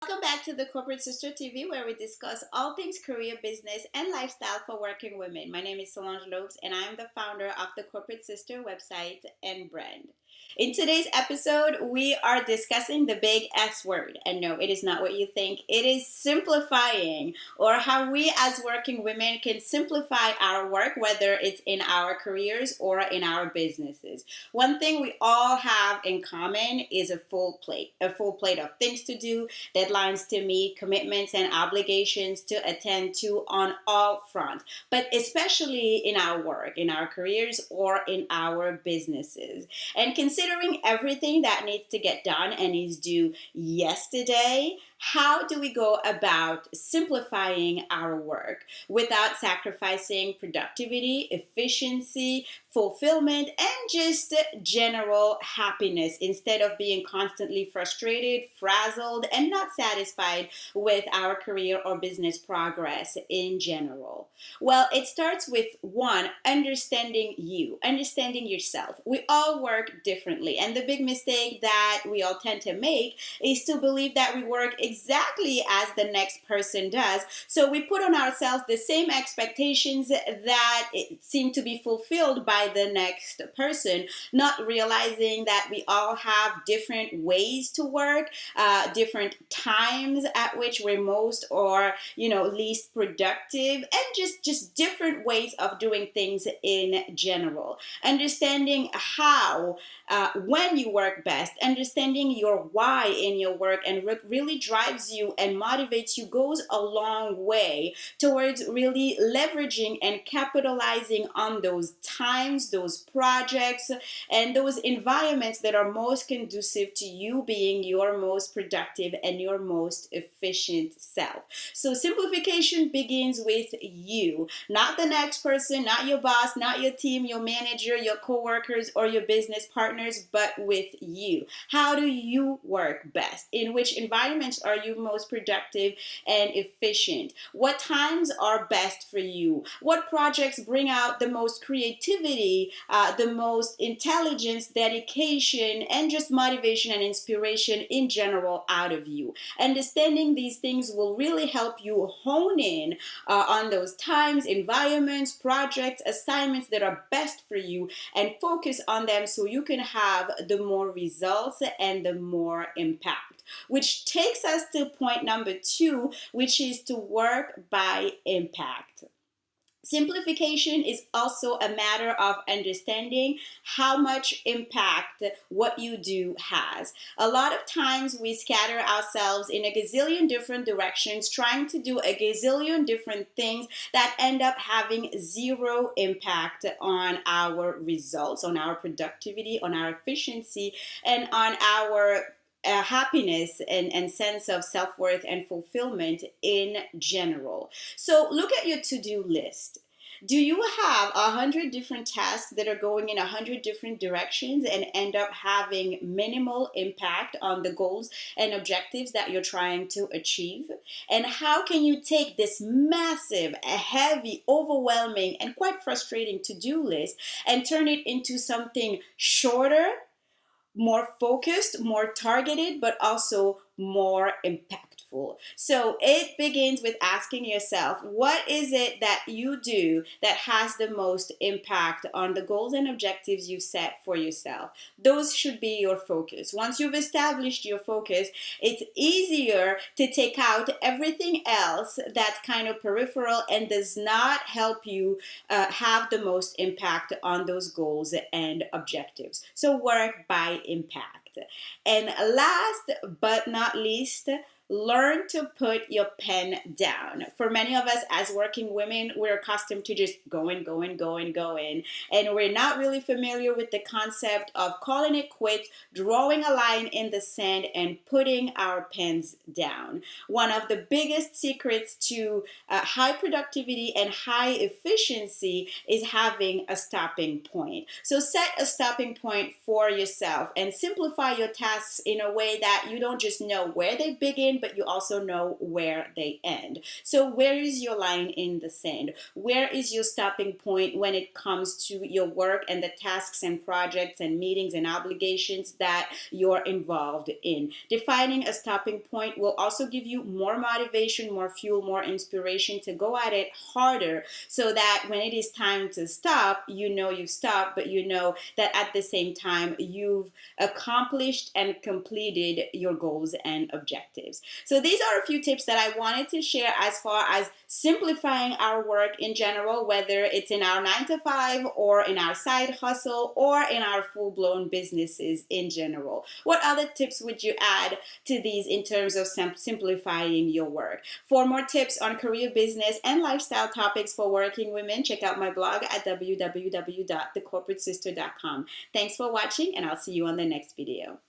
Welcome back to the Corporate Sister TV, where we discuss all things career, business, and lifestyle for working women. My name is Solange Lopes, and I am the founder of the Corporate Sister website and brand. In today's episode, we are discussing the big S word. And no, it is not what you think. It is simplifying, or how we as working women can simplify our work, whether it's in our careers or in our businesses. One thing we all have in common is a full plate of things to do, deadlines to meet, commitments and obligations to attend to on all fronts, but especially in our work, in our careers, or in our businesses. And considering everything that needs to get done and is due yesterday, how do we go about simplifying our work without sacrificing productivity, efficiency, fulfillment, and just general happiness, instead of being constantly frustrated, frazzled, and not satisfied with our career or business progress in general? Well, it starts with one, understanding you, understanding yourself. We all work differently, and the big mistake that we all tend to make is to believe that we work exactly as the next person does. So we put on ourselves the same expectations that seem to be fulfilled by the next person, not realizing that we all have different ways to work, different times at which we're most or least productive, and just different ways of doing things in general. Understanding how, when you work best, understanding your why in your work, and what really drives you and motivates you goes a long way towards really leveraging and capitalizing on those times, those projects, and those environments that are most conducive to you being your most productive and your most efficient self. So simplification begins with you, not the next person, not your boss, not your team, your manager, your coworkers, or your business partners, but with you. How do you work best? In which environments are you most productive and efficient? What times are best for you? What projects bring out the most creativity, the most intelligence, dedication, and just motivation and inspiration in general out of you? Understanding these things will really help you hone in on those times, environments, projects, assignments that are best for you, and focus on them so you can have the more results and the more impact. Which takes us to point number 2, which is to work by impact. Simplification is also a matter of understanding how much impact what you do has. A lot of times we scatter ourselves in a gazillion different directions, trying to do a gazillion different things that end up having zero impact on our results, on our productivity, on our efficiency, and on our happiness and sense of self-worth and fulfillment in general. So look at your to-do list. Do you have 100 different tasks that are going in 100 different directions and end up having minimal impact on the goals and objectives that you're trying to achieve? And how can you take this massive, heavy, overwhelming, and quite frustrating to-do list and turn it into something shorter, more focused, more targeted, but also more impactful? So it begins with asking yourself, what is it that you do that has the most impact on the goals and objectives you set for yourself? Those should be your focus. Once you've established your focus, it's easier to take out everything else that's kind of peripheral and does not help you have the most impact on those goals and objectives. So work by impact. And last but not least, learn to put your pen down. For many of us as working women, we're accustomed to just going, and we're not really familiar with the concept of calling it quits, drawing a line in the sand, and putting our pens down. One of the biggest secrets to high productivity and high efficiency is having a stopping point. So set a stopping point for yourself and simplify your tasks in a way that you don't just know where they begin, begin, but you also know where they end. So where is your line in the sand? Where is your stopping point when it comes to your work and the tasks and projects and meetings and obligations that you're involved in? Defining a stopping point will also give you more motivation, more fuel, more inspiration to go at it harder, so that when it is time to stop, you know you've stopped, but you know that at the same time you've accomplished and completed your goals and objectives. So these are a few tips that I wanted to share as far as simplifying our work in general, whether it's in our 9 to 5 or in our side hustle or in our full-blown businesses in general. What other tips would you add to these in terms of simplifying your work? For more tips on career, business, and lifestyle topics for working women, check out my blog at www.thecorporatesister.com. Thanks for watching, and I'll see you on the next video.